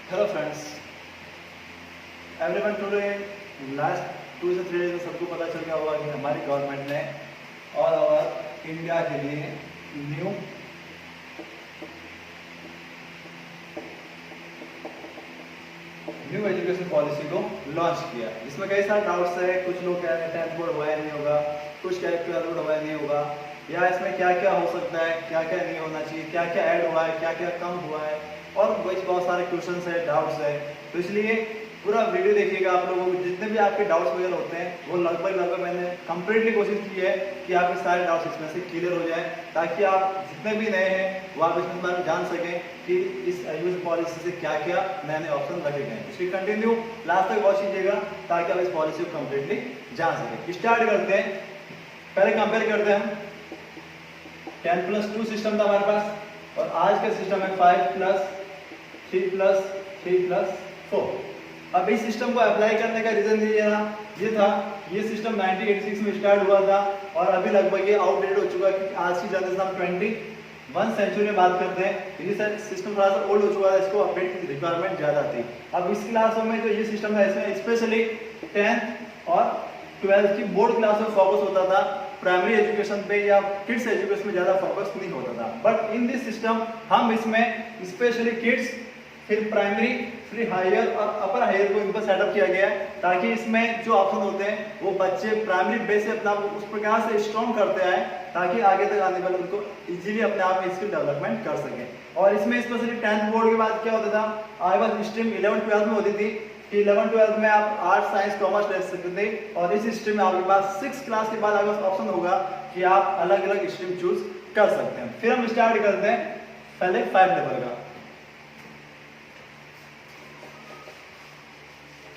Hello friends, everyone today last 2 से 3 days में सबको पता चल गया होगा कि हमारी गवर्नमेंट ने ऑल ओवर इंडिया के लिए न्यू एजुकेशन पॉलिसी को लॉन्च किया। इसमें कई सारे डाउट्स है। कुछ लोग कह रहे हैं 10th बोर्ड हुआ नहीं होगा, कुछ कह रहे 12th बोर्ड हुआ नहीं होगा, या इसमें क्या क्या हो सकता है, क्या क्या नहीं होना चाहिए, क्या क्या ऐड हुआ है, क्या क्या कम हुआ है, और बहुत सारे क्वेश्चंस है, डाउट्स है। तो इसलिए पूरा वीडियो देखिएगा। आप लोगों को जितने भी आपके डाउट्स वगैरह होते हैं वो लगभग मैंने कंप्लीटली कोशिश की है कि आपके सारे डाउट्स इसमें से क्लियर हो जाए, ताकि आप जितने भी नए हैं वो आप इसमें बारे में जान सकें कि इस एजुकेशन पॉलिसी से क्या क्या नए नए ऑप्शन रखे गए हैं। इसकी कंटिन्यू लास्ट तक वॉच कीजिएगा ताकि आप इस पॉलिसी को कम्प्लीटली जान सकें। स्टार्ट करते हैं। पहले कंपेयर करते हैं हम 10+2 सिस्टम था हमारे पास, और आज का सिस्टम है 5+3+3+4। अब इस सिस्टम को अप्लाई करने का रीजन ये था, ये सिस्टम 1986 में स्टार्ट हुआ था और अभी लगभग ये आउटडेटेड हो चुका है। आज की जनरेशन हम 21 सेंचुरी में बात करते हैं। ये सिस्टम थोड़ा सा ओल्ड हो चुका है, इसको अपडेट की रिक्वायरमेंट ज़्यादा थी। अब इस क्लासों में जो ये सिस्टम है इसमें स्पेशली 10th और 12th की बोर्ड क्लास में फोकस होता था। प्राइमरी एजुकेशन पे या किड्स एजुकेशन में ज़्यादा फोकस नहीं होता था। बट इन दिस सिस्टम हम इसमें स्पेशली किड्स, फिर प्राइमरी, फिर हायर और अपर हायर को इन पर सेटअप किया गया है, ताकि इसमें जो ऑप्शन होते हैं वो बच्चे प्राइमरी बेस से अपना उस प्रकार से स्ट्रॉन्ग करते आए, ताकि आगे तक आने वाले उनको इजीली अपने आप में स्किल डेवलपमेंट कर सकें। और इसमें स्पेशली 10th बोर्ड के बाद क्या होता था, आगे बाद स्ट्रीम 11th-12th में होती थी कि 11th-12th में आप आर्ट्स, साइंस, कॉमर्स ले सकते थे, और इस स्ट्रीम में आपके पास 6th क्लास के बाद आपके पास ऑप्शन होगा कि आप अलग अलग स्ट्रीम चूज कर सकते हैं। फिर हम स्टार्ट करते हैं पहले 5 लेवल का,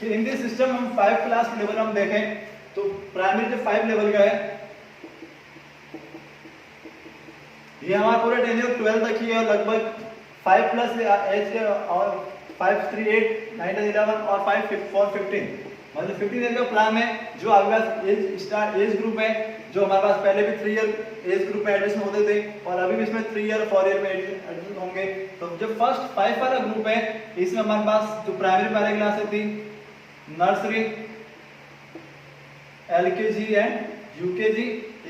कि इन दिस सिस्टम हम 5 क्लास के लेवल हम देखें तो प्राइमरी जो 5 लेवल का है ये हमारा पूरा टेन्योर 12 तक ही है, और लगभग 5+ एज के और 5, 3, 8, 9, 10, 11 और 5, 4, 15 मतलब 15 ईयर का प्लान है। जो आपके पास एज ग्रुप है, जो हमारे पास पहले भी 3 ईयर एज ग्रुप में एडमिशन होते थे और अभी भी इसमें 3 ईयर 4 ईयर में एडमिशन होंगे। तो जो फर्स्ट 5 वाला ग्रुप है इसमें हमारे पास जो प्राइमरी पहले क्लासेस थी, नर्सरी, LKG एंड UKG,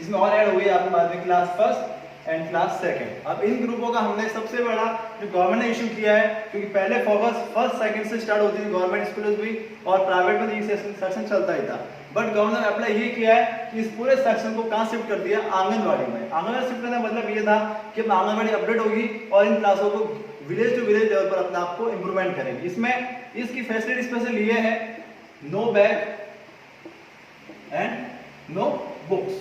इसमें और ऐड हुई आपके बाद में class first and class second. अब इन ग्रुपों का हमने सबसे बड़ा जो गवर्नमेंट ने इशू किया है, क्योंकि पहले फोकस फर्स्ट सेकंड से स्टार्ट होती थी गवर्नमेंट स्कूल्स भी, और प्राइवेट में एक सेक्शन चलता ही था। बट गवर्नमेंट ने अप्लाई ये किया है कि इस पूरे सेक्शन को कहां शिफ्ट कर दिया, आंगनबाड़ी में। आंगनबाड़ी शिफ्ट करने का मतलब ये था कि आंगनबाड़ी अपडेट होगी और इन क्लासों को विलेज टू विलेज लेवल पर अपने आप को इंप्रूवमेंट करेगी। इसमें इसकी फैसिलिटी स्पेशल ये है, no bag and no books.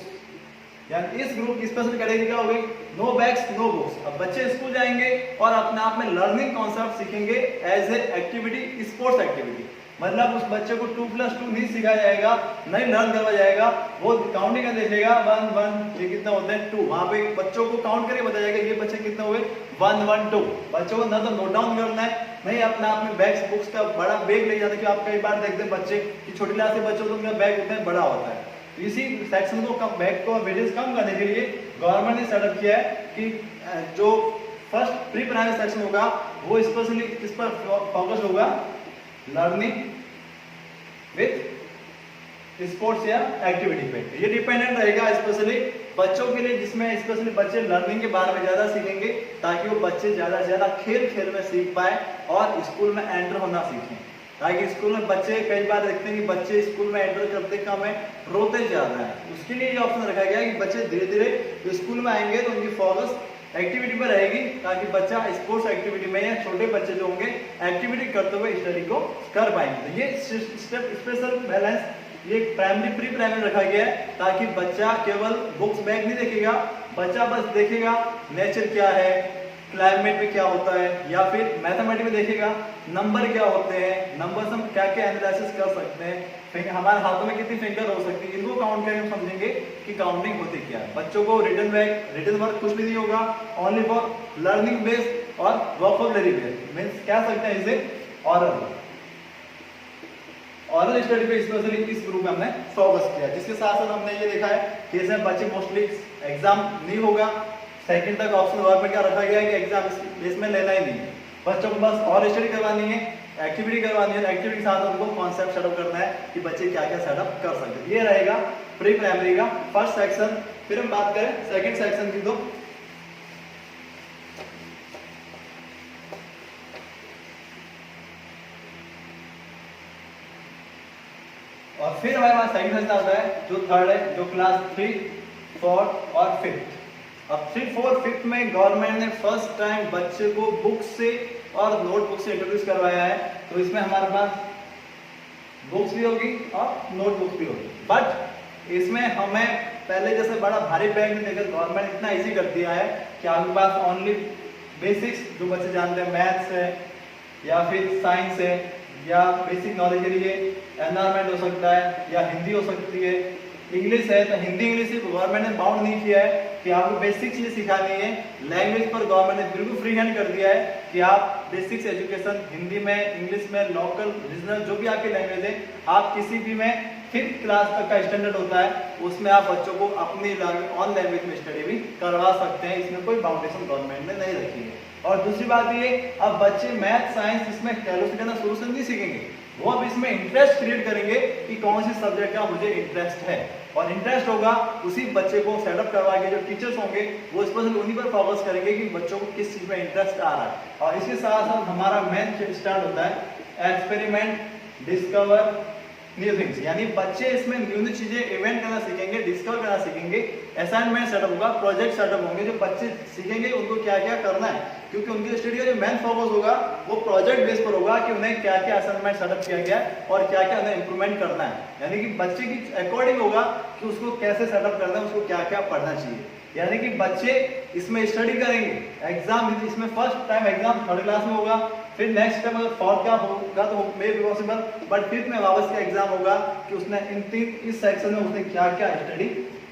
यानी इस ग्रुप की स्पेशल कैटेगरी क्या होगी, नो बैग्स नो बुक्स। अब बच्चे स्कूल जाएंगे और अपने आप में लर्निंग कॉन्सेप्ट सीखेंगे as a activity, sports activity. मतलब उस बच्चे को 2+2 नहीं सिखाया जाएगा, नहीं लर्न करवाया जाएगा, वो काउंटिंग का देखेगा 1, 1 ये कितना होता है 2, वहां पे बच्चों को काउंट करके बताया जाएगा ये बच्चे कितने हुए 1, 1, 2। बच्चों को ना तो नोट डाउन करना है, नहीं अपने आप में बैग्स बुक्स का बड़ा बैग ले जाता है। कि आप कई बार देखते हैं बच्चे की छोटी क्लास के बच्चों को उनका बैग उतना बड़ा होता है। इसी सेक्शन को कम, बैग को वेटेज कम करने के लिए गवर्नमेंट ने सेटअप किया है कि जो फर्स्ट प्री प्राइमरी सेक्शन होगा वो स्पेशली किस पर फोकस होगा, लर्निंग विथ स्पोर्ट्स या एक्टिविटी पे। ये डिपेंडेंट रहेगा स्पेशली बच्चों के लिए, जिसमें स्पेशली बच्चे लर्निंग के बारे में ज्यादा सीखेंगे, ताकि वो बच्चे ज्यादा से ज्यादा खेल में सीख पाए और स्कूल में एंटर होना सीखें। ताकि स्कूल में बच्चे कई बार देखते हैं कि बच्चे स्कूल में एंटर करते कम है, रोते ज्यादा है। उसके लिए ये ऑप्शन रखा गया है कि बच्चे धीरे धीरे स्कूल में आएंगे तो उनकी फोकस एक्टिविटी पर रहेगी, ताकि बच्चा स्पोर्ट्स एक्टिविटी में या छोटे बच्चे जो होंगे एक्टिविटी करते हुए स्टडी को कर पाएंगे। तो ये स्पेशल बैलेंस ये प्राइमरी प्री प्राइमरी रखा गया है, ताकि बच्चा केवल बुक्स बैग नहीं देखेगा, बच्चा बस देखेगा नेचर क्या है, क्लाइमेट में क्या होता है, या फिर मैथमेटिक्स में देखेगा नंबर क्या होते हैं, नंबर्स हम क्या क्या एनालिसिस कर सकते हैं, हमारे हाथों में कितनी फिंगर हो सकती है, इनको काउंट करके हम समझेंगे कि काउंटिंग होती क्या है। बच्चों को रिटन वर्क कुछ भी नहीं होगा, ओनली फॉर लर्निंग बेस्ड और वोकैबुलरी बेस्ड, मींस क्या सकते हैं इसे ऑरल स्टडी पे स्पेशली इस ग्रुप में हमने फोकस किया। जिसके साथ साथ हमने ये देखा है कि इसमें बच्चे मोस्टली एग्जाम नहीं होगा, सेकंड तक ऑप्शन गवर्नमेंट का रखा गया है कि एग्जाम इसमें लेना ही नहीं है, बच्चों को बस और स्टडी करवानी है एक्टिविटी करवानी है, एक्टिविटी के साथ उनको कॉन्सेप्ट सेटअप करना है कि बच्चे क्या क्या सेटअप कर सकते हैं। ये रहेगा प्री प्राइमरी का फर्स्ट सेक्शन। फिर हम बात करें सेकंड सेक्शन की, तो और फिर हमारे पास सेकंड सेक्शन आता है जो थर्ड है, जो क्लास 3, 4 और 5। अब 3, 4, 5 में गवर्नमेंट ने फर्स्ट टाइम बच्चे को बुक से और नोटबुक से इंट्रोड्यूस करवाया है। तो इसमें हमारे पास बुक्स भी होगी और नोटबुक्स भी होगी, बट इसमें हमें पहले जैसे बड़ा भारी बैग नहीं देकर गवर्नमेंट इतना इजी कर दिया है कि आपके पास ओनली बेसिक्स जो बच्चे जानते हैं, मैथ्स है या फिर साइंस है या बेसिक नॉलेज के लिए एनवायरमेंट हो सकता है या हिंदी हो सकती है, इंग्लिश है तो हिंदी इंग्लिश सिर्फ गवर्नमेंट ने बाउंड नहीं किया है कि आपको बेसिक चीजें सिखानी है। लैंग्वेज पर गवर्नमेंट ने बिल्कुल फ्री हैंड कर दिया है कि आप बेसिक्स एजुकेशन हिंदी में, इंग्लिश में, लोकल, रीजनल जो भी आपकी लैंग्वेज है, आप किसी भी में 5th क्लास तक का स्टैंडर्ड होता है, उसमें आप बच्चों को अपनी ऑन लैंग्वेज में स्टडी भी करवा सकते हैं। इसमें कोई बाउंडेशन गवर्नमेंट ने नहीं रखी है। और दूसरी बात ये, अब बच्चे मैथ साइंस इसमें कैलकुलेट करना शुरू से नहीं सीखेंगे, वो अब इसमें इंटरेस्ट क्रिएट करेंगे कि कौन सी सब्जेक्ट का मुझे इंटरेस्ट है, और इंटरेस्ट होगा उसी बच्चे को सेटअप करवा के जो टीचर्स होंगे वो स्पेशली उन्हीं पर फोकस करेंगे कि बच्चों को किस चीज में इंटरेस्ट आ रहा है। और इसके साथ साथ हमारा मेन स्टार्ट होता है एक्सपेरिमेंट, डिस्कवर न्यू थिंग्स, यानी बच्चे इसमें न्यू न्यू चीजें इवेंट करना सीखेंगे, डिस्कवर करना सीखेंगे, असाइनमेंट सेटअप होगा, प्रोजेक्ट सेटअप होंगे, जो बच्चे सीखेंगे उनको क्या क्या करना है, क्योंकि उनकी स्टडी का जो मेन फोकस होगा वो प्रोजेक्ट बेस पर होगा कि उन्हें क्या क्या असाइनमेंट सेटअप किया गया है और क्या क्या उन्हें इंप्रूवमेंट करना है। यानी कि बच्चे की अकॉर्डिंग होगा कि उसको कैसे सेटअप करना है, उसको क्या क्या पढ़ना चाहिए। यानी कि बच्चे इसमें स्टडी करेंगे, एग्जाम इसमें first time exam 3rd class में होगा, फिर नेक्स्ट टाइम अगर 4th का होगा तो may be possible, but 5th में वापस का एग्जाम होगा कि उसने इस सेक्शन में उसने क्या क्या स्टडी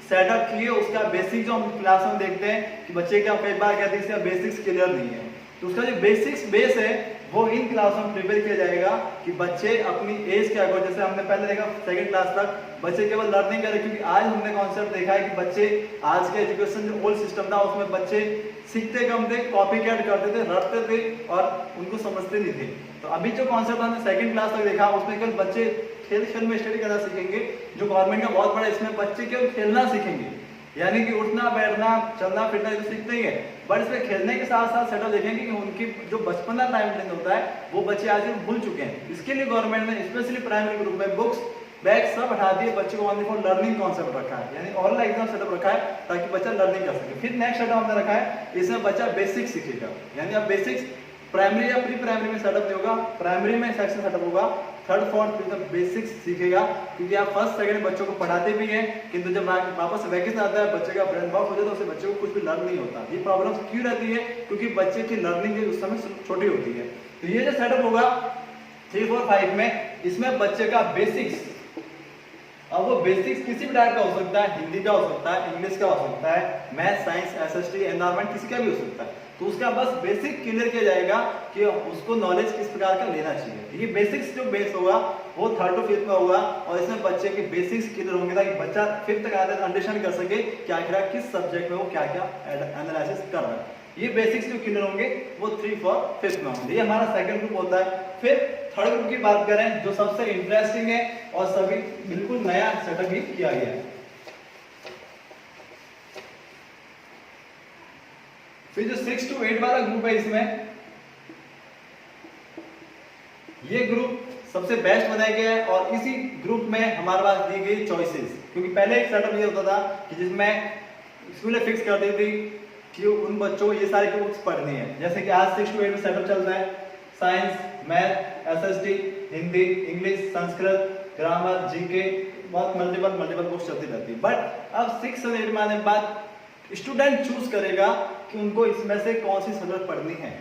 सेटअप किए, उसका बेसिक जो हम क्लास में देखते हैं कि बच्चे क्या कई बार कहते हैं इसका बेसिक्स क्लियर नहीं है, तो उसका जो बेसिक्स बेस है वो इन क्लास में प्रिपेयर किया जाएगा कि बच्चे अपनी एज के अकॉर्डिंग, जैसे हमने पहले देखा 2nd क्लास तक बच्चे केवल लर्निंग करें, क्योंकि आज हमने कॉन्सेप्ट देखा है कि बच्चे आज के एजुकेशन जो ओल्ड सिस्टम था उसमें बच्चे सीखते कम थे, कॉपी कैट करते थे, रटते थे और उनको समझते नहीं थे। तो अभी जो कॉन्सेप्ट हमने 2nd क्लास तक देखा उसमें केवल बच्चे खेल खेल में स्टडी करना सीखेंगे, जो गवर्नमेंट का बहुत बड़ा इसमें बच्चे केवल खेलना सीखेंगे, यानी कि उठना बैठना चलना फिरना तो सीखते ही है, बट इसमें खेलने के साथ साथ सेटअप देखेंगे कि उनकी जो बचपन का टाइम होता है वो बच्चे आज भूल चुके हैं। इसके लिए गवर्नमेंट ने स्पेशली प्राइमरी ग्रुप में बुक्स बैग सब हटा दिए, बच्चों को ओनली फॉर लर्निंग कॉन्सेप्ट रखा है, यानी ऑनलाइन एग्जाम सेटअप रखा है ताकि बच्चा लर्निंग कर सके। फिर नेक्स्ट सेटअप हमने रखा है, इसमें बच्चा बेसिक्स सीखेगा, यानी अब बेसिक्स प्राइमरी या प्री प्राइमरी में सेटअप नहीं होगा, प्राइमरी में सेक्शन सेटअप होगा, 3rd 4th फिर बेसिक्स सीखेगा, क्योंकि आप 1st 2nd बच्चों को पढ़ाते भी हैं, किंतु जब वापस वैकेशन आता है बच्चे का ब्रेन वॉक हो जाता है, उससे बच्चे को कुछ भी लर्न नहीं होता। ये प्रॉब्लम क्यों रहती है, क्योंकि बच्चे की लर्निंग उस समय छोटी होती है। तो ये जो सेटअप होगा 3, 4, 5 में, इसमें बच्चे का बेसिक्स, अब वो बेसिक्स किसी भी टाइप का हो सकता है, हिंदी का हो सकता है, इंग्लिश का हो सकता है, मैथ साइंस एसएसटी एनवायरमेंट किसी का भी हो सकता है, तो उसका बस बेसिक क्लियर किया जाएगा कि उसको नॉलेज किस प्रकार का लेना चाहिए। ये बेसिक्स जो बेस होगा वो 3rd to 5th में होगा, और इसमें बच्चे के बेसिक्स क्लियर होंगे ताकि बच्चा 5th तक आकर अंडरस्टैंड कर सके कि आखिर किस सब्जेक्ट में वो क्या क्या एनालिसिस कर रहा है। ये बेसिक्स जो क्लियर होंगे वो 3, 4, 5th में होंगे। ये हमारा 2nd ग्रुप होता है। फिर 3rd ग्रुप की बात करें जो सबसे इंटरेस्टिंग है और सभी बिल्कुल नया सेटअप भी किया गया है। फिर जो 6 to 8 वाला ग्रुप है, इसमें ये ग्रुप सबसे बेस्ट बनाया गया है, और इसी ग्रुप में हमारे पास दी गई चॉइसेस, क्योंकि पहले एक सेटअप ये होता था कि जिसमें स्कूलें फिक्स कर दी थी कि उन बच्चों को ये सारी बुक्स पढ़नी है, जैसे कि आज 6 to 8 में सेटअप चल रहा है, science, math, SST, Hindi, English, Sanskrit, grammar, GK, बहुत मल्टीपल बुक्स चलती रहती है। बट अब 6 और 8 में आने के बाद स्टूडेंट चूज करेगा कि उनको इसमें से कौन सी सब्जेक्ट पढ़नी है,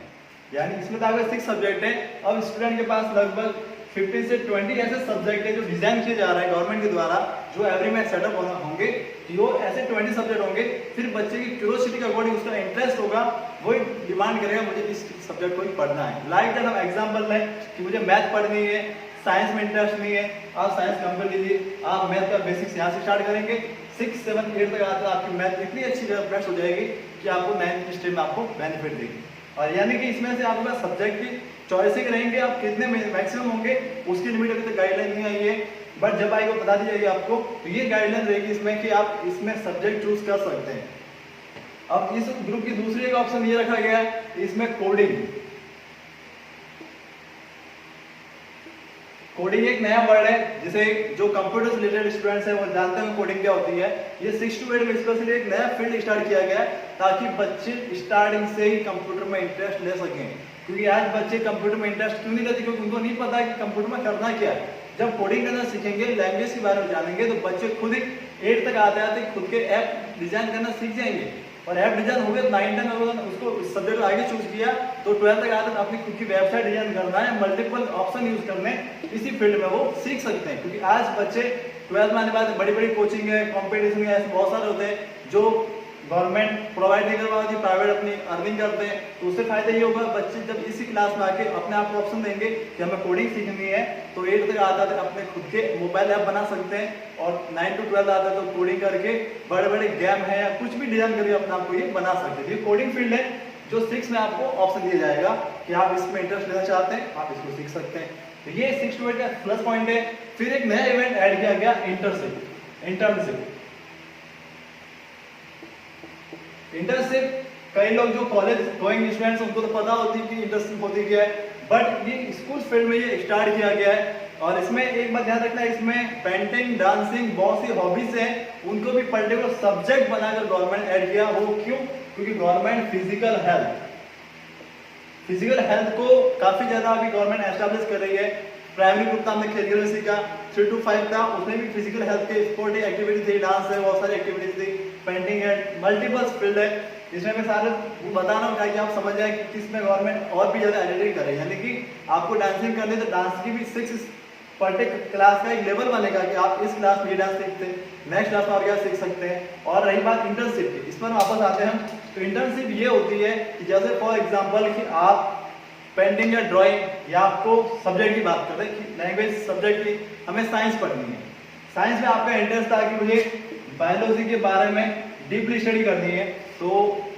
यानी इसमें तो 6 सब्जेक्ट है, अब स्टूडेंट के पास लगभग 15 से 20 ऐसे सब्जेक्ट है जो डिजाइन किए जा रहे हैं गवर्नमेंट के द्वारा, जो एवरी में सेटअप होंगे, वो ऐसे 20 सब्जेक्ट होंगे। फिर बच्चे की क्यूरियोसिटी के अकॉर्डिंग उसका इंटरेस्ट होगा, वही डिमांड करेगा मुझे इस सब्जेक्ट को ही पढ़ना है। लाइक दैट हम एग्जाम्पल लें कि मुझे मैथ पढ़नी है, साइंस में इंटरेस्ट नहीं है, आप साइंस कम कर लीजिए, आप मैथ का बेसिक्स यहाँ से स्टार्ट करेंगे, 6, 7, 8 तक आते आपकी मैथ इतनी अच्छी बेस्ट हो जाएगी कि आपको 9th स्टेज में आपको बेनिफिट देगी। और यानी कि इसमें से आपके पास सब्जेक्ट भी चॉइसिंग रहेंगे, आप कितने मैक्सिमम होंगे उसकी लिमिट अभी तक गाइडलाइन नहीं आई है, बट जब आएगा बता दी जाएगी आपको। तो ये गाइडलाइन रहेगी इसमें कि आप इसमें सब्जेक्ट चूज कर सकते हैं। अब इस ग्रुप की दूसरी एक ऑप्शन ये रखा गया है, इसमें कोडिंग। कोडिंग एक नया वर्ड है जिसे जो कंप्यूटर से रिलेटेड स्टूडेंट्स हैं वो जानते हैं कोडिंग क्या होती है। ये 6 to 8 में स्पेशली एक नया फील्ड स्टार्ट किया गया है ताकि बच्चे स्टार्टिंग से ही कंप्यूटर में इंटरेस्ट ले सकें। क्योंकि आज बच्चे कंप्यूटर में इंटरेस्ट क्यों नहीं लेते, क्योंकि उनको नहीं पता कि कंप्यूटर में करना क्या है। जब कोडिंग करना सीखेंगे, लैंग्वेज के बारे में जानेंगे, तो बच्चे खुद ही 8 तक आते आते खुद के ऐप डिजाइन करना सीख जाएंगे। और ऐप डिजाइन हो गया 9 10 अगर उसको सब्जेक्ट आगे चूज किया तो 12 तक आते अपनी खुद की वेबसाइट डिजाइन करना है, मल्टीपल ऑप्शन यूज करने इसी फील्ड में वो सीख सकते हैं। क्योंकि आज बच्चे 12 में आने के बाद बड़ी बड़ी कोचिंग है, कॉम्पिटिशन है, ऐसे बहुत सारे होते हैं जो गवर्नमेंट प्रोवाइड नहीं करवा पाती, प्राइवेट अपनी अर्निंग करते हैं। तो उससे फायदा ये होगा बच्चे जब इसी क्लास में आके अपने आप को ऑप्शन देंगे कि हमें कोडिंग सीखनी है, तो 8 तक आता है अपने खुद के मोबाइल ऐप बना सकते हैं। और 9 to 12 आता है तो कोडिंग करके बड़े बड़े गेम है या कुछ भी डिजाइन करके अपने आप को ये बना सकते हैं। ये कोडिंग फील्ड है जो 6 में आपको ऑप्शन दिया जाएगा कि आप इसमें इंटरेस्ट लेना चाहते हैं, आप इसको सीख सकते हैं। तो ये 6 to 8 का प्लस पॉइंट है। फिर एक नया इवेंट ऐड किया गया, इंटर्नशिप। इंटर्नशिप कई लोग जो कॉलेज गोइंग स्टूडेंट्स उनको तो पता होती है कि इंटर्नशिप होती क्या है, बट ये स्कूल फील्ड में ये स्टार्ट किया गया है। और इसमें एक बात ध्यान रखना है, इसमें पेंटिंग, डांसिंग, बहुत सी हॉबीज हैं, उनको भी पर्टिकुलर सब्जेक्ट बनाकर गवर्नमेंट ऐड किया। वो क्यों? क्योंकि गवर्नमेंट फिजिकल हेल्थ को काफी ज्यादा अभी गवर्नमेंट एस्टैब्लिश कर रही है। प्राइमरी ग्रुप था हमने खेल में सीखा, 3 to 5 था, उसमें भी फिजिकल हेल्थ के स्पोर्टिंग एक्टिविटी थी, डांस है, बहुत सारी एक्टिविटीज थी, पेंटिंग है, मल्टीपल फील्ड है। इसमें मैं सारे बता रहा हूँ ताकि आप समझ जाए कि किसमें गवर्नमेंट और भी ज्यादा एडिटिंग करे। यानी कि आपको डांसिंग करनी है तो डांस की भी 6 पर्टिकुलर क्लास का एक लेवल बनेगा कि आप इस क्लास में ये डांस सीखते हैं, नेक्स्ट क्लास में आप क्या सीख सकते हैं। और रही बात इंटर्नशिप की, इस पर वापस आते हैं। तो इंटर्नशिप ये होती है कि जैसे फॉर एग्जाम्पल कि आप पेंटिंग या ड्राइंग या आपको सब्जेक्ट की बात करते हैं कि लैंग्वेज सब्जेक्ट की हमें साइंस पढ़नी है। साइंस में आपका इंटरेस्ट था कि मुझे बायोलॉजी के बारे में डीपली स्टडी करनी है, तो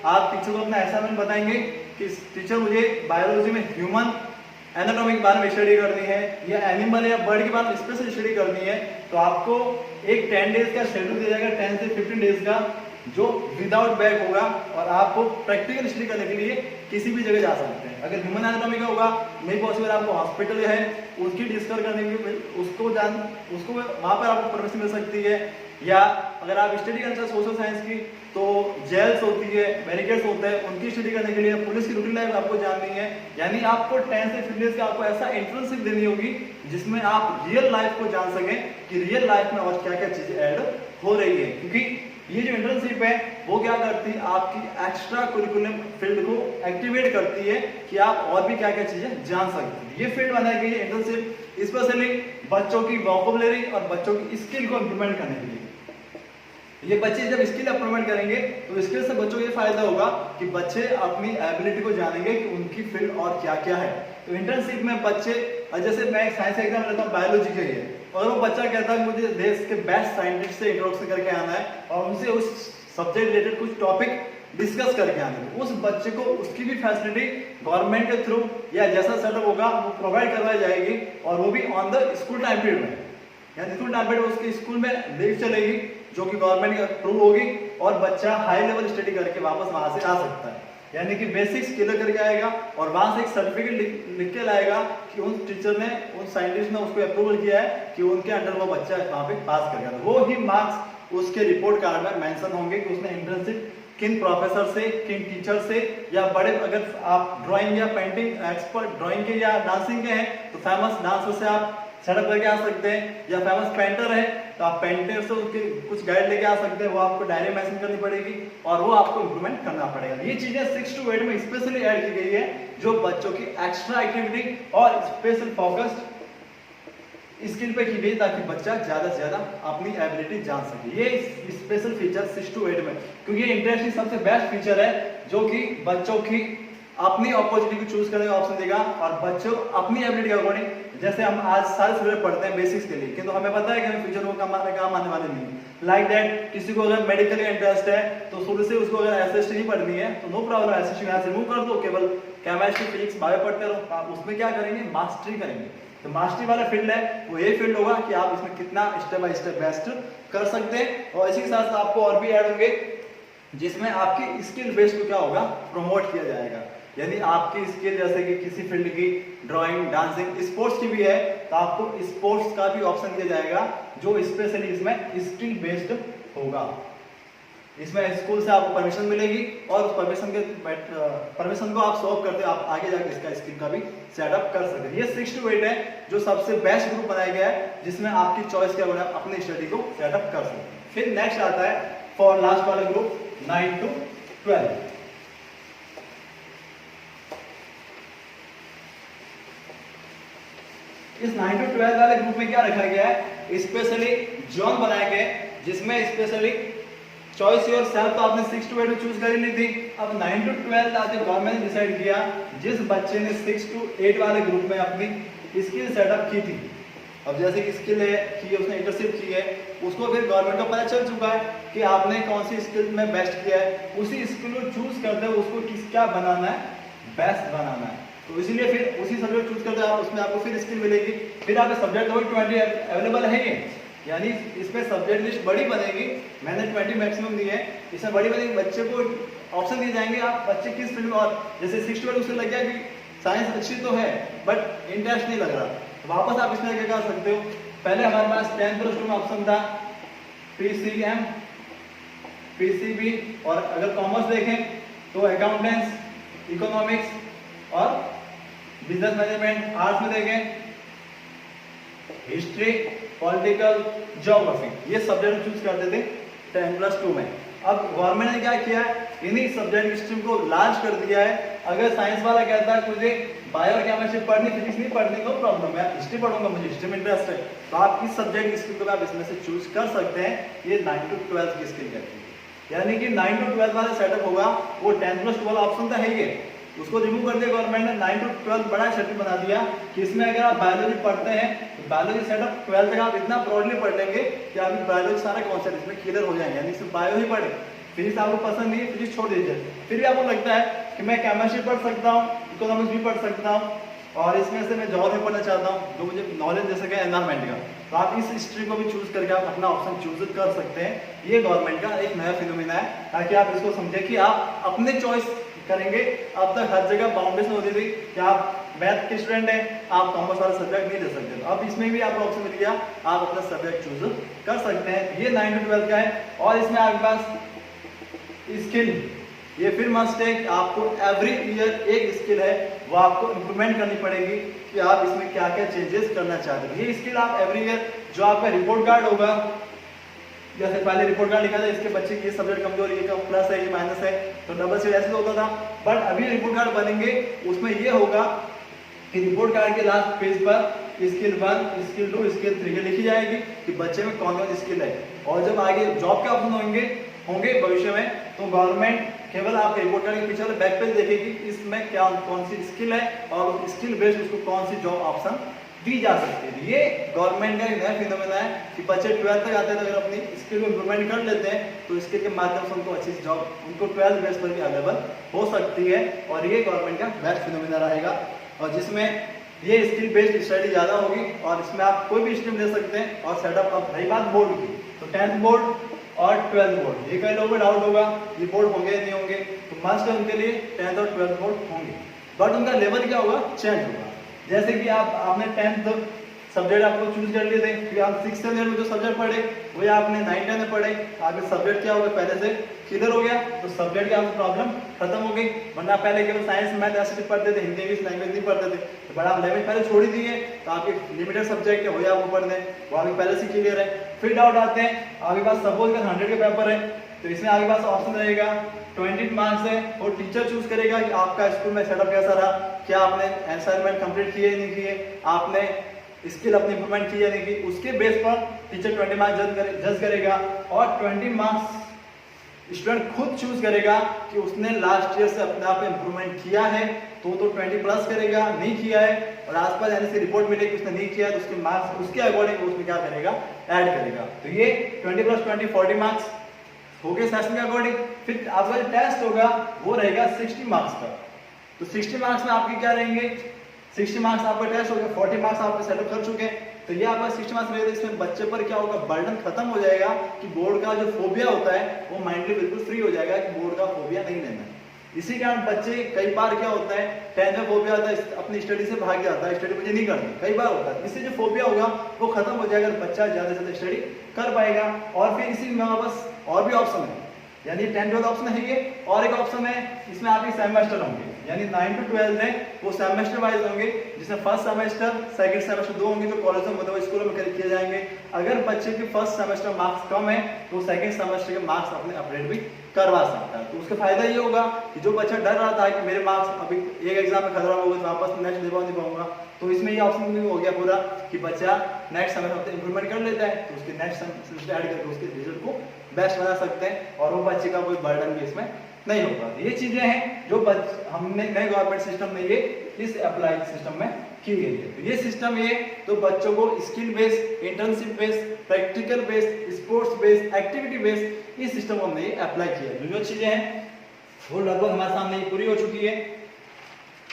आप टीचर को अपना असाइनमेंट बताएंगे कि टीचर मुझे बायोलॉजी में ह्यूमन एनाटॉमी के बारे में स्टडी करनी है या एनिमल या बर्ड के बारे में स्पेशल स्टडी करनी है। तो आपको एक 10 डेज का शेड्यूल दिया जाएगा, 10 से 15 डेज का, जो विदाउट बैग होगा और आपको प्रैक्टिकल स्टडी करने के लिए किसी भी जगह जा सकते हैं। अगर ह्यूमन एनाटॉमी का होगा नहीं पॉसिबल, आपको हॉस्पिटल है उसकी डिस्कस करने के लिए उसको वहां पर आपको परमिशन मिल सकती है। या अगर आप स्टडी करना चाहते सोशल साइंस की तो जेल्स होती है, बैरिकेड्स होते हैं, उनकी स्टडी करने के लिए पुलिस की रूटीन लाइफ आपको जाननी है। यानी आपको 10 से 15 डेज का आपको ऐसा इंटर्नशिप देनी होगी जिसमें आप रियल लाइफ को जान सकें कि रियल लाइफ में और क्या क्या चीजें ऐड हो रही है। क्योंकि ये जो इंटर्नशिप है वो क्या करती है, आपकी एक्स्ट्रा करिकुलम फील्ड को एक्टिवेट करती है कि आप और भी क्या क्या चीजें जान सकते हैं। ये फील्ड बनाई गई है इंटर्नशिप स्पेशली बच्चों की वोकैबुलरी और बच्चों की स्किल को इंप्रूवमेंट करने के लिए। ये बच्चे जब स्किल इंप्रूवमेंट करेंगे तो स्किल से बच्चों को ये फायदा होगा कि बच्चे अपनी एबिलिटी को जानेंगे कि उनकी फील्ड और क्या क्या है। तो इंटर्नशिप में बच्चे, जैसे मैं साइंस एग्जाम लेता हूँ बायोलॉजी के लिए, और वो बच्चा कहता है मुझे देश के बेस्ट साइंटिस्ट से इंट्रोडक्शन करके आना है और उनसे उस सब्जेक्ट रिलेटेड कुछ टॉपिक डिस्कस करके आने हैं, उस बच्चे को उसकी भी फैसिलिटी गवर्नमेंट के थ्रू या जैसा सेटअप होगा वो प्रोवाइड करवाई जाएगी, और वो भी on the school time period में। यानी स्कूल टाइम पीरियड उसके स्कूल में लीव चलेगी जो कि गवर्नमेंट की अप्रूव होगी, और बच्चा हाई लेवल स्टडी करके वापस वहां से आ सकता है। यानी कि बेसिक्स क्लियर करके आएगा और वहां से एक सर्टिफिकेट लिख के लाएगा कि उन टीचर ने, उन साइंटिस्ट ने उसको अप्रूवल किया है कि उनके अंडर वो बच्चा वहां पे पास कर गया। वो ही मार्क्स उसके रिपोर्ट कार्ड में मेंशन होंगे कि उसने इंटर्नशिप किन प्रोफेसर से, किन टीचर से, या बड़े, अगर आप ड्राइंग या पेंटिंग एक्सपर्ट ड्राइंग के या डांसिंग के हैं तो फेमस डांसर से आप सेटअप करके आ सकते हैं, या फेमस पेंटर है तो आप पेंटर से उसके कुछ गाइड लेके आ सकते हैं, वो आपको डायरी मेंशन करनी पड़ेगी और वो आपको इंप्रूवमेंट करना पड़ेगा। ये चीजें 6 to 8 में स्पेशली ऐड की गई है जो बच्चों की एक्स्ट्रा एक्टिविटी और स्पेशल फोकस्ड स्किल पे की गई ताकि बच्चा ज्यादा से ज्यादा अपनी एबिलिटी जान सके। ये स्पेशल फीचर 6 to 8 में, क्योंकि ये इंटरेस्टिंग सबसे बेस्ट फीचर है जो कि बच्चों की अपनी अपॉर्चुनिटी को चूज करने का ऑप्शन देगा और बच्चों अपनी एबिलिटी के अकॉर्डिंग, जैसे हम आज सारे सब्जेक्ट पढ़ते हैं बेसिक्स के लिए, किंतु हमें पता है कि हमें फ्यूचर में काम आने वाले नहीं। लाइक दैट किसी को अगर मेडिकल इंटरेस्ट है तो शुरू से उसको अगर एसएसटी नहीं पढ़नी है तो नो प्रॉब्लम, एसएसटी यहाँ से रिमूव कर दो, केवल केमिस्ट्री फिजिक्स बायो पढ़ते रहो। आप उसमें क्या करेंगे, मास्टरी करेंगे। तो मास्टरी वाला फील्ड है वो ये फील्ड होगा कि आप इसमें कितना स्टेप बाय स्टेप बेस्ट कर सकते हैं। और इसी के साथ आपको और भी ऐड होंगे जिसमें आपकी स्किल बेस्ड को क्या होगा, प्रमोट किया जाएगा। यानी आपकी स्किल जैसे कि किसी फील्ड की ड्राइंग, डांसिंग, स्पोर्ट्स की भी है तो आपको स्पोर्ट्स का भी ऑप्शन दिया जाएगा जो स्पेशली इसमें स्किल बेस्ड होगा। इसमें स्कूल से आपको परमिशन मिलेगी और उस परमिशन को आप सॉल्व करते आप आगे जाकर इसका स्किल का भी सेटअप कर सकते हैं। ये 6 to 8 है जो सबसे बेस्ट ग्रुप बनाया गया है जिसमें आपकी चॉइस के अकॉर्डिंग आप अपनी स्टडी को सेटअप कर सकते हैं। फिर नेक्स्ट आता है फॉर लास्ट वाला ग्रुप 9 to 12। इस 9 to 12 वाले ग्रुप में क्या रखा गया है, स्पेशली जोन बनाया गया है जिसमें स्पेशली चॉइस योर सेल्फ तो आपने 6 to 8 चूज कर ही ली थी। अब 9 to 12 आज गवर्नमेंट ने डिसाइड किया जिस बच्चे ने 6 to 8 वाले ग्रुप में अपनी स्किल सेटअप की थी, अब जैसे कि स्किल है कि उसने इंटर्नशिप की है, उसको फिर गवर्नमेंट को पता चल चुका है कि आपने कौन सी स्किल में बेस्ट किया है, उसी स्किल को चूज करते हैं उसको किस क्या बनाना है, बेस्ट बनाना है। तो इसीलिए फिर उसी सब्जेक्ट चूज करते हैं आप, उसमें आपको फिर स्किल मिलेगी। फिर आपके सब्जेक्ट वही 20 अवेलेबल है ये, यानी इसमें सब्जेक्ट लिस्ट बड़ी बनेगी, मैंने 20 मैक्सिमम दी है, इसमें बड़ी बनेगी। बच्चे को ऑप्शन दिए जाएंगे आप बच्चे किस फील्ड में, और जैसे 6 to 8 उसे लग गया कि साइंस अच्छी तो है बट इंटरेस्ट नहीं लग रहा, तो वापस आप इसमें क्या कर सकते हो। पहले हमारे पास 10+2 में ऑप्शन था PCM, PCB, और अगर कॉमर्स देखें तो अकाउंटेंस, इकोनॉमिक्स और बिजनेस मैनेजमेंट। आर्ट्स में देखें हिस्ट्री, पॉलिटिकल, ज्योग्राफी, ये सब्जेक्ट चूज करते थे 10+2 में। अब गवर्नमेंट ने क्या किया है, इन्हीं सब्जेक्ट स्ट्रीम को लार्ज कर दिया है। अगर साइंस वाला कहता है मुझे बायो और केमिस्ट्री पढ़नी, फिजिक्स नहीं पढ़नी, नो प्रॉब्लम, मैं हिस्ट्री पढ़ूंगा, मुझे हिस्ट्री में इंटरेस्ट है, तो आप इस सब्जेक्ट स्किल को आप इसमें से चूज कर सकते हैं। ये 9 to 12 की स्किल कहती है, यानी कि 9 to 12 वाला सेटअप होगा, वो 10+2 वाला ऑप्शन तो है ही, उसको रिमूव कर दिया गवर्नमेंट ने। 9 to 12 बड़ा सेटअप बना दिया कि इसमें अगर आप बायोलॉजी पढ़ते हैं तो बायोलॉजी सेटअप 12 तक आप इतना ब्रॉडली पढ़ लेंगे कि आपकी बायोलॉजी सारा कॉन्सेप्ट इसमें क्लियर हो जाएंगे, यानी सिर्फ बायो ही पढ़े, फिजिक्स आपको पसंद नहीं है फिजिक्स छोड़ दीजिए। फिर भी आपको लगता है कि मैं केमिस्ट्री पढ़ सकता हूँ, इकोनॉमिक्स भी पढ़ सकता हूँ, और इसमें से मैं ज्योग्राफी पढ़ना चाहता हूँ जो मुझे नॉलेज दे सके एनवायरमेंट का, तो आप इस स्ट्रीम को भी चूज करके आप अपना ऑप्शन चूज कर सकते हैं। ये गवर्नमेंट का एक नया फिनोमेना है, ताकि आप इसको समझें कि आप अपने चॉइस करेंगे। अब तक हर जगह बाउंडेशन होती थी कि आप मैथ के स्टूडेंट हैं, आप कॉमर्स वाला सब्जेक्ट नहीं ले सकते, अब इसमें भी आपको ऑप्शन मिल गया, आप अपना सब्जेक्ट चूज कर सकते हैं। ये 9 to 12 का है। और इसमें आपके पास स्किल, ये फिर मस्ट है कि आपको एवरी ईयर एक स्किल है वो आपको इंप्रूवमेंट करनी पड़ेगी कि आप इसमें क्या क्या चेंजेस करना चाहते हैं। ये स्किल आप एवरी ईयर, जो आपका रिपोर्ट कार्ड होगा, जैसे पहले रिपोर्ट कार्ड लिखा था इसके बच्चे की ये सब्जेक्ट कमजोर, ये प्लस है, ये माइनस है, तो डबल से ऐसे होता था, बट अभी रिपोर्ट कार्ड बनेंगे उसमें ये होगा कि रिपोर्ट कार्ड के लास्ट पेज पर स्किल 1, स्किल 2, स्किल 3 लिखी जाएगी कि बच्चे में कौन कौन स्किल है। और जब आगे जॉब के ऑप्शन होंगे भविष्य में, तो गवर्नमेंट केवल आपके रिपोर्ट कार्ड के पीछे वाले बैक पेज देखेगी इसमें क्या कौन सी स्किल है और उस स्किल बेस्ड उसको कौन सी जॉब ऑप्शन दी जा सकती है। ये गवर्नमेंट का एक नया फिनोमेना है कि बच्चे 12th तक आते हैं तो अगर अपनी स्किल को इंप्रूवमेंट कर लेते हैं तो स्किल के माध्यम से उनको अच्छी जॉब उनको 12th बेस पर भी अवेलेबल हो सकती है। और ये गवर्नमेंट का बेस्ट फिनोमेना रहेगा, और जिसमें ये स्किल बेस्ड स्टडी ज़्यादा होगी, और इसमें आप कोई भी स्ट्रीम ले सकते हैं। और सेटअप, अब रही बात बोर्ड की, तो 10th बोर्ड और 12th बोर्ड, ये कई लोगों को डाउट होगा ये बोर्ड होंगे नहीं होंगे, तो मस्ट है उनके लिए 10th और 12th बोर्ड होंगे, बट उनका लेवल क्या होगा, चेंज होगा। जैसे कि आपने 10th सब्जेक्ट आपको चूज कर लिए थे, फिर आप 6th ईयर में जो सब्जेक्ट पढ़े वही आपने 9th 10th में पढ़े, आपके सब्जेक्ट क्या हो गया, पहले से क्लियर हो गया, तो सब्जेक्ट की आपकी प्रॉब्लम खत्म हो गई। वरना पहले केवल साइंस मैथ ऐसे पढ़ते थे, हिंदी इंग्लिश लैंग्वेज नहीं पढ़ते थे, तो बड़ा आप लैंग्वेज पहले छोड़ ही दिए, तो आपके लिमिटेड सब्जेक्ट है वही आपको पढ़ने, वो आपके पहले से क्लियर है। फिर डाउट आते हैं, आपके पास सपोज कर 100 के पेपर है, तो इसमें आपके पास ऑप्शन रहेगा 20 मार्क्स है, और टीचर चूज करेगा कि आपका स्कूल में सेटअप कैसा रहा, क्या आपने असाइनमेंट कंप्लीट किए नहीं किए, आपने स्किल अपनी इंप्रूवमेंट की या नहीं की, उसके बेस पर टीचर 20 मार्क्स जज करेगा। और 20 मार्क्स स्टूडेंट खुद चूज करेगा कि उसने लास्ट ईयर से अपने आप इंप्रूवमेंट किया है तो 20 प्लस करेगा, नहीं किया है और आसपास यानी से रिपोर्ट मिलेगी उसने नहीं किया है तो उसके मार्क्स उसके अकॉर्डिंग उसमें क्या करेगा, ऐड करेगा। तो ये 20 + 20 40 मार्क्स हो गए सेशन के अकॉर्डिंग। फिर आपका जो टेस्ट होगा वो रहेगा 60 मार्क्स का। तो 60 मार्क्स में आपके क्या रहेंगे, 60 मार्क्स आपका टेस्ट हो गया, 40 मार्क्स आपके सेटअप कर चुके हैं। तो ये आपका 60 मार्क्स रहेगा। इसमें बच्चे पर क्या होगा, बर्डन खत्म हो जाएगा कि बोर्ड का जो फोबिया होता है वो माइंडली बिल्कुल फ्री हो जाएगा कि बोर्ड का फोबिया नहीं लेना है। इसी कारण बच्चे कई बार क्या होता है 10th में फोबिया आता है, अपनी स्टडी से भाग जाता है, स्टडी मुझे नहीं करनी, कई बार होता है। इससे जो फोबिया होगा वो खत्म हो जाएगा, बच्चा ज्यादा से ज्यादा स्टडी कर पाएगा। और फिर इसी में बस और भी ऑप्शन है, यानी 10th 12 ऑप्शन है ये, और एक ऑप्शन है इसमें आपके सेमेस्टर होंगे, यानी 9 to 12 है वो सेमेस्टर वाइज होंगे, जिसमें फर्स्ट सेमेस्टर सेकंड सेमेस्टर 2 होंगे जो कॉलेज में मतलब स्कूलों में किए जाएंगे। अगर बच्चे के फर्स्ट सेमेस्टर मार्क्स कम है तो सेकंड सेमेस्टर के मार्क्स अपने अपडेट भी करवा सकता है। तो उसका फायदा ये होगा कि जो बच्चा डर रहा था कि मेरे मार्क्स अभी एक एग्जाम में खतरा होगा तो वापस नेक्स्ट दे पाऊंगा, तो इसमें ये ऑप्शन भी हो गया पूरा कि बच्चा नेक्स्ट सेमेस्टर इंप्रूवमेंट कर लेता है तो उसके नेक्स्ट सेमेस्टर ऐड करके उसके रिजल्ट को बेस्ट बना सकते हैं और वो बच्चे का कोई बर्डन भी इसमें नहीं होगा। ये चीजें हैं जो हमने नए गवर्नमेंट सिस्टम में ये इस अप्लाई सिस्टम में की गई है। तो ये सिस्टम ये तो बच्चों को skill based, internship based, practical based, sports based, activity based इस सिस्टम को हमने ये अप्लाई किया है। जो चीजें हैं वो लगभग हमारे सामने ये पूरी हो चुकी है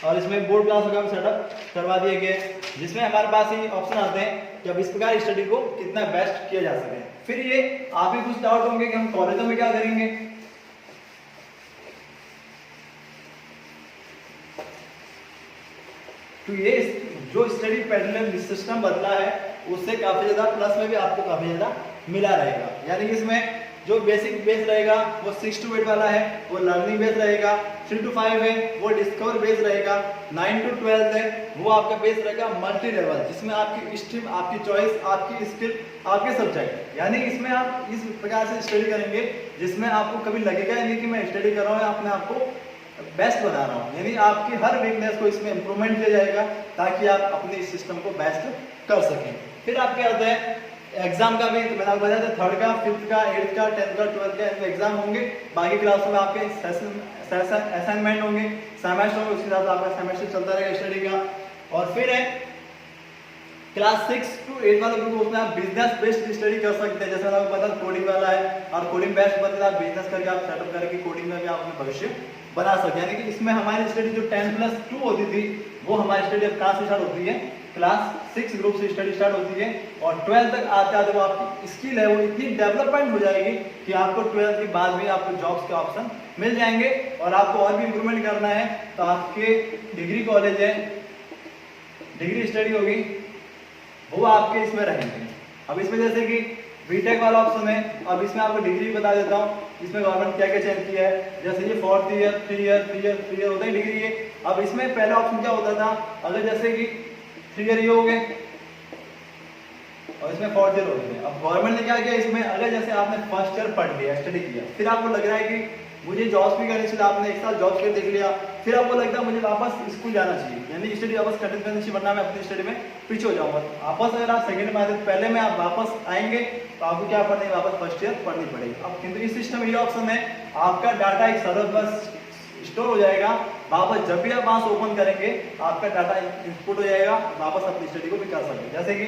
और इसमें बोर्ड क्लास का सेटअप करवा दिए गए, जिसमें हमारे पास ये ऑप्शन आते हैं कि अब इस प्रकार स्टडी को कितना बेस्ट किया जा सके। फिर ये आप ही कुछ डाउट होंगे कि हम कॉलेजों में क्या करेंगे। तो ये जो स्टडी पैटर्न सिस्टम बदला है उससे काफी ज्यादा प्लस में भी आपको काफी ज्यादा मिला रहेगा। यानी कि इसमें जो बेसिक बेस रहेगा वो 6 to 8 वाला है, वो लर्निंग बेस रहेगा। 3 to 5 है वो डिस्कवर बेस रहेगा। 9 to 12 है वो आपका बेस रहेगा मल्टी लेवल, जिसमें आपकी स्ट्रीम, आपकी चॉइस, आपकी स्किल, आपके सब्जेक्ट, यानी इसमें आप इस प्रकार से स्टडी करेंगे जिसमें आपको कभी लगेगा नहीं कि मैं स्टडी कर रहा हूँ या अपने आप को बेस्ट बना रहा हूँ। यानी आपकी हर वीकनेस को इसमें इंप्रूवमेंट किया जाएगा ताकि आप अपने इस सिस्टम को बेस्ट कर सकें। फिर आपके आता है एग्जाम का भी, तो मैंने आपको बताया था 3rd का, 5th का, 8th का, 10th का, 12th का एग्जाम होंगे। बाकी क्लासों में आपके सेशन असाइनमेंट होंगे, सेमेस्टर होंगे, उसके साथ आपका सेमेस्टर चलता रहेगा स्टडी का। और फिर है क्लास 6 to 8 वाले ग्रुप, उसमें आप बिजनेस बेस्ड स्टडी कर सकते हैं। जैसे आपको पता कोडिंग वाला है और कोडिंग बेस्ट बनते आप बिजनेस करके आप सेटअप करके कोडिंग में भी आप अपना भविष्य बना सकते हैं। यानी कि इसमें हमारी स्टडी जो 10+2 होती थी वो हमारी स्टडी अब कहाँ से स्टार्ट होती है, क्लास 6 ग्रुप से स्टडी स्टार्ट होती है और 12 तक आते आते वो आपकी स्किल है वो इतनी डेवलपमेंट हो जाएगी कि आपको 12 के बाद भी आपको जॉब्स के ऑप्शन मिल जाएंगे। और आपको और भी इंप्रूवमेंट करना है तो आपके डिग्री कॉलेज है, डिग्री स्टडी होगी, वो आपके इसमें रहेंगे। अब इसमें जैसे कि बीटेक वाला ऑप्शन है, अब इसमें आपको डिग्री बता देता हूँ इसमें गवर्नमेंट क्या क्या चेंज किया है। जैसे ये 4th year, 3 year, 3 year, 3 year होता है डिग्री ये। अब इसमें पहला ऑप्शन क्या होता था, अगर जैसे कि 3 ईयर ये हो गए और इसमें 4th ईयर हो गए। अब गवर्नमेंट ने क्या किया इसमें, अगर जैसे आपने फर्स्ट ईयर पढ़ लिया, स्टडी किया, फिर आपको लग रहा है कि मुझे जॉब्स भी करनी चाहिए, आपने 1 साल जॉब कर देख लिया, फिर आपको लगता है मुझे वापस स्कूल जाना चाहिए, यानी स्टडी वापस कंटिन्यू करनी चाहिए वरना मैं अपनी स्टडी में पीछे हो जाऊंगा। वापस अगर आप सेकंड में आते पहले में आप वापस आएंगे तो आपको क्या पढ़नी, वापस फर्स्ट ईयर पढ़नी पड़ेगी। अब किंतु इस सिस्टम में ये ऑप्शन है, आपका डाटा एक सर्वर पर स्टोर हो जाएगा, वापस जब भी आप वहां से ओपन करेंगे आपका डाटा इनपुट हो जाएगा, वापस अपनी स्टडी को भी कर सकते हैं। जैसे कि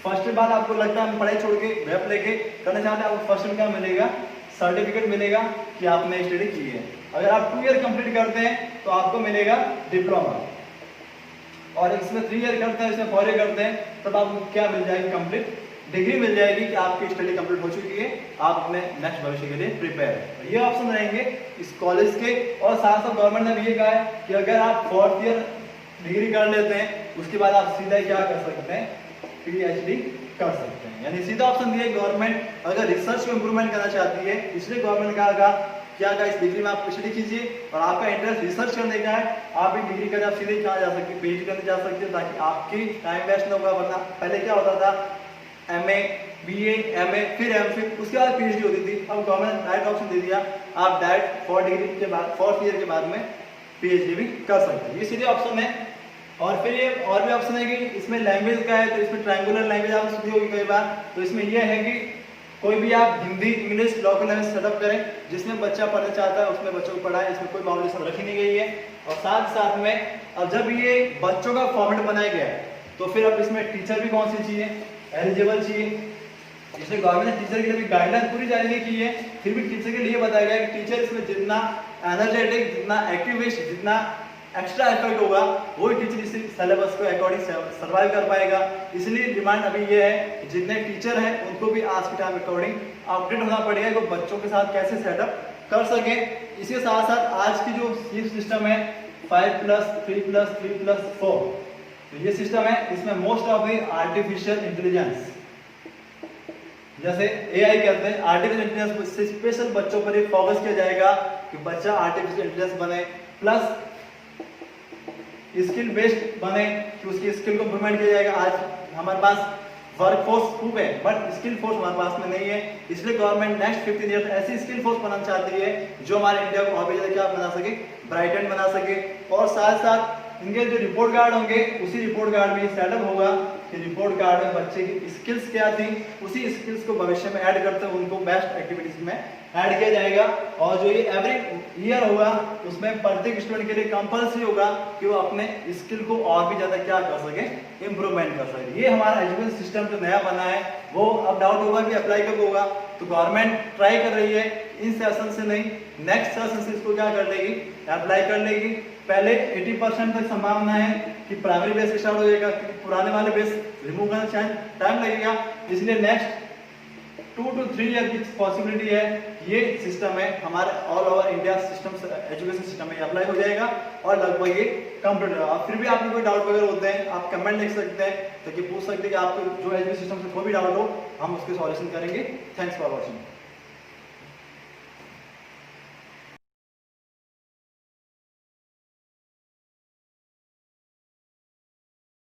फर्स्ट बार आपको लगता है पढ़ाई छोड़ के वेब लेके करना चाहते हैं, आपको फर्स्ट में क्या मिलेगा, सर्टिफिकेट मिलेगा कि आपने स्टडी की है। अगर आप 2 ईयर कंप्लीट करते हैं तो आपको मिलेगा डिप्लोमा, और इसमें 3 ईयर करते हैं, इसमें 4 ईयर करते हैं, तब आपको क्या मिल जाएगी, कंप्लीट डिग्री मिल जाएगी कि आपकी स्टडी कंप्लीट हो चुकी है, आप अपने नेक्स्ट भविष्य के लिए प्रिपेयर है। ये ऑप्शन रहेंगे इस कॉलेज के। और साथ साथ गवर्नमेंट ने भी ये कहा है कि अगर आप 4th ईयर डिग्री कर लेते हैं उसके बाद आप सीधा क्या कर सकते हैं, PhD कर सकते हैं। यानी सीधा ऑप्शन दिया गवर्नमेंट अगर रिसर्च को इंप्रूवमेंट करना चाहती है, इसलिए गवर्नमेंट कहा क्या कहा इस डिग्री में आप PhD कीजिए और आपका इंटरेस्ट रिसर्च करने का है, आप एक डिग्री करके आप सीधे कहाँ जा सकते हैं, PhD करने जा सकते हैं, ताकि आपकी टाइम वेस्ट ना होगा। वरना पहले क्या होता था, MA, BA, MA, फिर MPhil, उसके बाद PhD होती थी। अब गवर्नमेंट डायरेक्ट ऑप्शन दे दिया, आप डायरेक्ट 4th डिग्री के बाद 4th ईयर के बाद में PhD भी कर सकते हैं। ये सीधे ऑप्शन है। और फिर ये और भी ऑप्शन है कि इसमें लैंग्वेज का है, तो इसमें ट्रायंगुलर लैंग्वेज आपने सुनी होगी कई बार, तो इसमें ये है कि कोई भी आप Hindi English local language setup करें जिसमें बच्चा पढ़ना चाहता है उसमें बच्चों को पढ़ाएं, इसमें कोई बाउंडेशन रखी नहीं गई है। और साथ साथ में अब जब ये बच्चों का फॉर्मेट बनाया गया है तो फिर अब इसमें टीचर भी कौन सी चाहिए, एलिजिबल चाहिए। इसमें गवर्नमेंट ने टीचर के लिए भी गाइडलाइन पूरी जारी नहीं की है, फिर भी टीचर के लिए बताया गया है कि टीचर इसमें जितना एनर्जेटिक, जितना एक्टिविस्ट, जितना एक्स्ट्रा एफर्ट होगा वही टीचर इसी सिलेबस को अकॉर्डिंग सर्वाइव कर पाएगा। इसलिए डिमांड अभी ये है कि जितने टीचर हैं उनको भी आज के टाइम अकॉर्डिंग अपडेट होना पड़ेगा कि बच्चों के साथ कैसे सेटअप कर सके। इसके साथ साथ आज की जो सिस्टम है 5+3+3+4 तो ये सिस्टम है, इसमें most of the artificial intelligence जैसे एआई कहते हैं, आर्टिफिशियल इंटेलिजेंस से स्पेशल बच्चों पर ही फोकस किया जाएगा कि बच्चा आर्टिफिशियल इंटेलिजेंस बने, प्लस स्किल बेस्ड बने कि उसकी स्किल को इम्प्रूवमेंट किया जाएगा। आज हमारे पास वर्कफोर्स खूब है बट स्किल फोर्स हमारे पास में नहीं है, इसलिए गवर्नमेंट नेक्स्ट 15 ईयर ऐसी स्किल फोर्स बनाना चाहती है जो हमारे इंडिया को और भी ज्यादा क्या बना सके, ब्राइटन बना सके। और साथ साथ इनके जो रिपोर्ट कार्ड होंगे उसी रिपोर्ट कार्ड में सेटअप होगा कि रिपोर्ट कार्ड में बच्चे की स्किल्स क्या थी, उसी स्किल्स को भविष्य में ऐड करते हुए उनको बेस्ट एक्टिविटीज में ऐड किया जाएगा। और जो ये एवरी ईयर होगा उसमें प्रत्येक स्टूडेंट के लिए कंपल्सरी होगा कि वो अपने स्किल को और भी ज्यादा क्या कर सके, इंप्रूवमेंट कर सके। ये हमारा एजुकेशन सिस्टम जो नया बना है वो अब डाउट होगा कि अप्लाई कब होगा, तो गवर्नमेंट ट्राई कर रही है इन सेशन से नहीं नेक्स्ट सेशन से इसको क्या कर लेगी, अप्लाई कर लेगी। पहले 80% तक संभावना है कि प्राइमरी बेस स्टार्ट हो जाएगा, पुराने वाले बेस रिमूव करना चाहे टाइम लगेगा, इसलिए नेक्स्ट 2 to 3 ईयर की पॉसिबिलिटी है। ये सिस्टम है हमारे all over India system education system में अप्लाई हो जाएगा और लगभग ये कंप्लीट होगा। फिर भी आपको कोई डाउट वगैरह होते हैं आप कमेंट लिख सकते हैं ताकि पूछ सकते हैं कि आपको जो एजुकेशन सिस्टम से कोई भी डाउट हो हम उसके सॉल्यूशन करेंगे। Thanks for watching.